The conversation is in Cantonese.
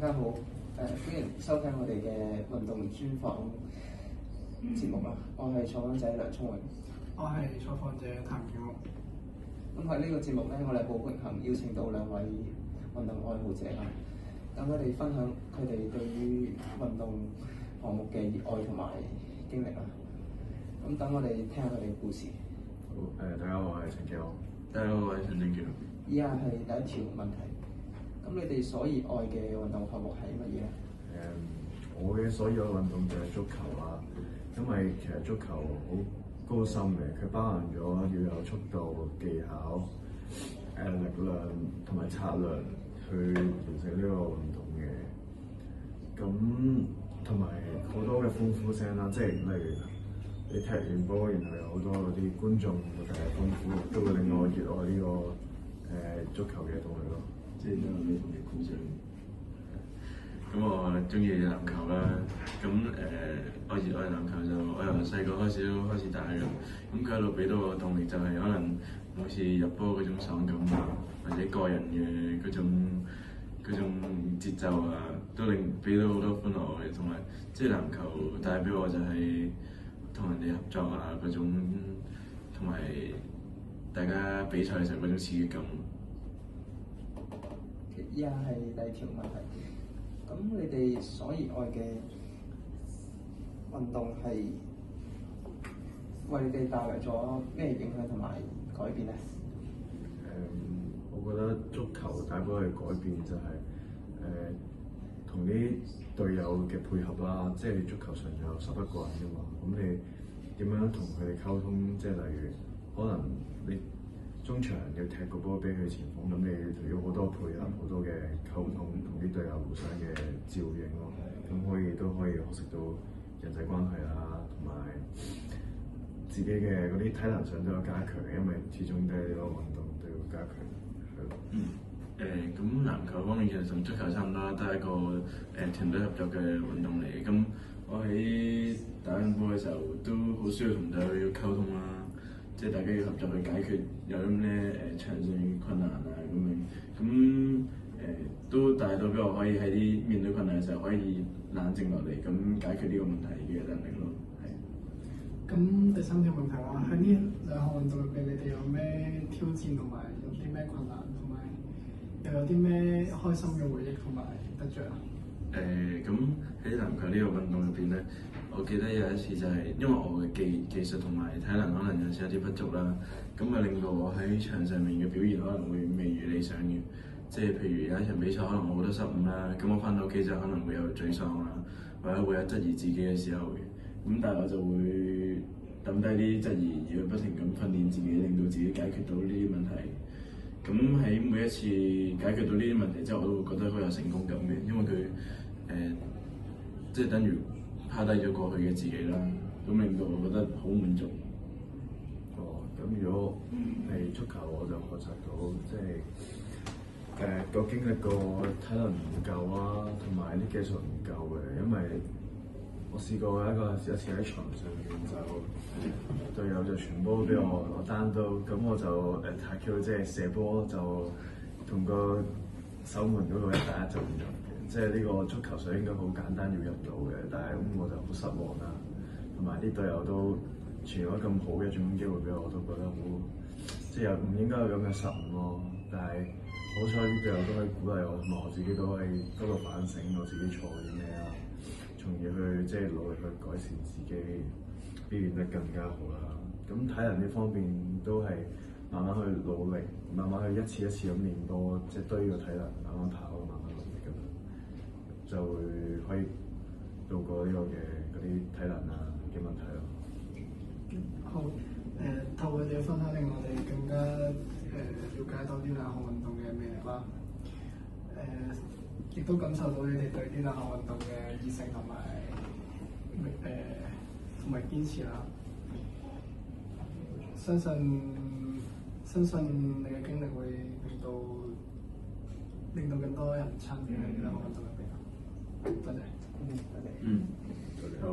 家好，歡迎收聽我哋嘅運動專訪節目啦。我係採訪者梁聰永，我係採訪者譚建木。咁喺呢個節目咧，我哋好榮幸邀請到兩位運動愛好者啦，等佢哋分享佢哋對於運動項目嘅熱愛同埋經歷啦。咁等我哋聽下佢哋嘅故事。好，大家好，我係陳建木。大家好，我係陳正橋。以下係第一條問題。咁你哋所熱愛嘅運動項目係乜嘢咧？我嘅所有運動就係足球啦，因為其實足球好高深嘅，佢包含咗要有速度、技巧、力量同埋策略去完成呢個運動嘅。咁同埋好多嘅歡呼聲啦，即係例如你踢完波，然後有好多嗰啲觀眾嘅歡呼，都會令我熱愛呢個足球嘅動力咯。即係有你同你鼓掌。咁我中意籃球啦。咁我熱愛籃球就我由細個開始都開始打嘅。咁佢喺度俾到我動力就係可能好似入波嗰種爽感啊，或者個人嘅嗰種節奏啊，都令俾到好多歡樂我嘅。同埋即係籃球帶俾我就係同人哋合作啊嗰種，同埋大家比賽嘅時候嗰種刺激感。依家係第二條問題。咁你哋所熱愛嘅運動係為你哋帶來咗咩影響同埋改變咧？我覺得足球帶俾我嘅改變就係同啲隊友嘅配合啦，即係你足球場有11個人㗎嘛，咁你點樣同佢哋溝通？即係例如可能你中場要踢個波俾佢前鋒，咁你要好多配合，好多嘅溝通，同啲隊友互相嘅照應咯。咁都可以學識到人際關係啦，同埋自己嘅嗰啲體能上都有加強，因為始終都係呢個運動都要加強。咁籃球方面其實同足球差唔多，都係一個團隊合作嘅運動嚟。咁我喺打緊波嘅時候都好需要同隊友要溝通啦。即係大家要合作去解決有啲咩場上嘅困難啊咁樣，咁都帶到俾我可以喺啲面對困難嘅時候可以冷靜落嚟，咁解決呢個問題嘅能力咯，係。咁第三條問題話喺呢兩項運動入邊，你哋有咩挑戰同埋有啲咩困難，同埋又有啲咩開心嘅回憶同埋得着啊？咁喺籃球呢個運動入邊咧，我記得有一次就係因為我嘅技術同埋體能可能有時有啲不足啦，咁啊令到我喺場上面嘅表現可能會未如理想嘅。即係譬如有一場比賽可能我好多失誤啦，咁我翻到屋企就可能會有沮喪啦，或者會有質疑自己嘅時候嘅。咁但係我就會抌低啲質疑，而去不停咁訓練自己，令到自己解決到呢啲問題。咁喺每一次解決到呢啲問題之後，我都會覺得好有成功感嘅，因為佢即係等於拋低咗過去嘅自己啦，咁令到我覺得好滿足。咁如果係足球，我就學習到即係個經歷過體能唔夠啊，同埋啲技術唔夠嘅，因為我試過一次喺場上面就隊友就傳波俾我單刀，咁我就太 Q 即係射波就同個守門嗰個一打就唔入嘅，即係呢個足球上應該好簡單要入到嘅，但係咁我就好失望啦。同埋啲隊友都傳咗咁好嘅進攻機會俾我，我都覺得好即係又唔應該有咁嘅失誤咯。但係好彩啲隊友都可以鼓勵我，同埋我自己都可以多度反省我自己錯啲咩啦，從而去即係努力去改善自己，表現得更加好啦。咁體能呢方面都係慢慢去努力，慢慢去一次一次咁練多，即係堆個體能，慢慢跑，慢慢努力咁樣，就會可以度過呢個嘅嗰啲體能啊嘅問題咯。好，透過你嘅分享，令我哋更加了解到呢兩項運動嘅魅力啦。亦都感受到你哋對呢兩項運動嘅熱誠同埋堅持啦。相信你嘅經歷會令到更多人參與喺呢兩項運動入邊。多謝。多謝。好。